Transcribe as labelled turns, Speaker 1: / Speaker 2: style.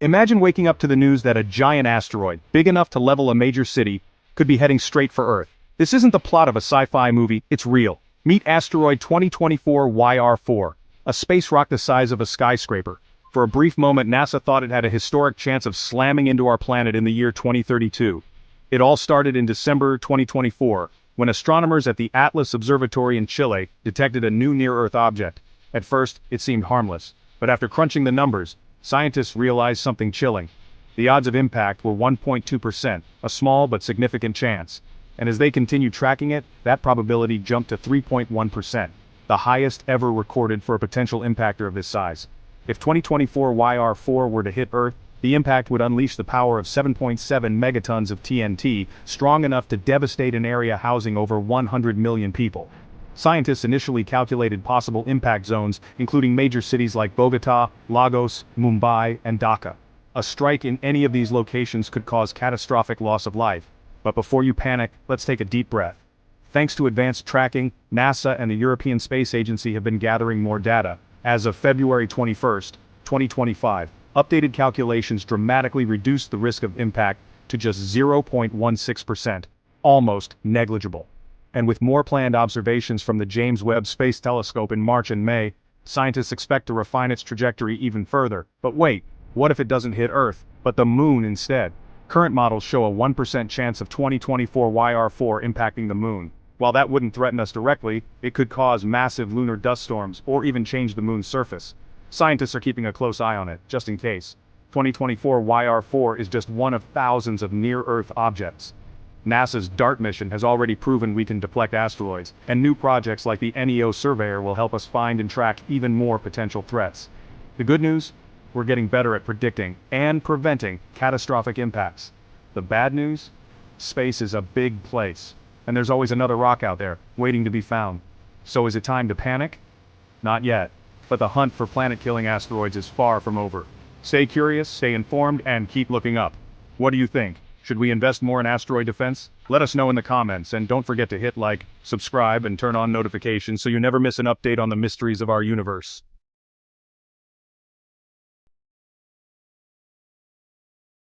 Speaker 1: Imagine waking up to the news that a giant asteroid, big enough to level a major city, could be heading straight for Earth. This isn't the plot of a sci-fi movie, it's real. Meet Asteroid 2024 YR4, a space rock the size of a skyscraper. For a brief moment, NASA thought it had a historic chance of slamming into our planet in the year 2032. It all started in December 2024, when astronomers at the Atlas Observatory in Chile detected a new near-Earth object. At first, it seemed harmless, but after crunching the numbers, scientists realized something chilling. The odds of impact were 1.2%, a small but significant chance. And as they continued tracking it, that probability jumped to 3.1%, the highest ever recorded for a potential impactor of this size. If 2024 YR4 were to hit Earth, the impact would unleash the power of 7.7 megatons of TNT, strong enough to devastate an area housing over 100 million people. Scientists initially calculated possible impact zones, including major cities like Bogota, Lagos, Mumbai, and Dhaka. A strike in any of these locations could cause catastrophic loss of life. But before you panic, let's take a deep breath. Thanks to advanced tracking, NASA and the European Space Agency have been gathering more data. As of February 21, 2025, updated calculations dramatically reduced the risk of impact to just 0.16%, almost negligible. And with more planned observations from the James Webb Space Telescope in March and May, scientists expect to refine its trajectory even further. But wait, what if it doesn't hit Earth, but the Moon instead? Current models show a 1% chance of 2024 YR4 impacting the Moon. While that wouldn't threaten us directly, it could cause massive lunar dust storms or even change the Moon's surface. Scientists are keeping a close eye on it, just in case. 2024 YR4 is just one of thousands of near-Earth objects. NASA's DART mission has already proven we can deflect asteroids, and new projects like the NEO Surveyor will help us find and track even more potential threats. The good news? We're getting better at predicting and preventing catastrophic impacts. The bad news? Space is a big place, and there's always another rock out there, waiting to be found. So is it time to panic? Not yet, but the hunt for planet-killing asteroids is far from over. Stay curious, stay informed, and keep looking up. What do you think? Should we invest more in asteroid defense? Let us know in the comments, and don't forget to hit like, subscribe, and turn on notifications so you never miss an update on the mysteries of our universe.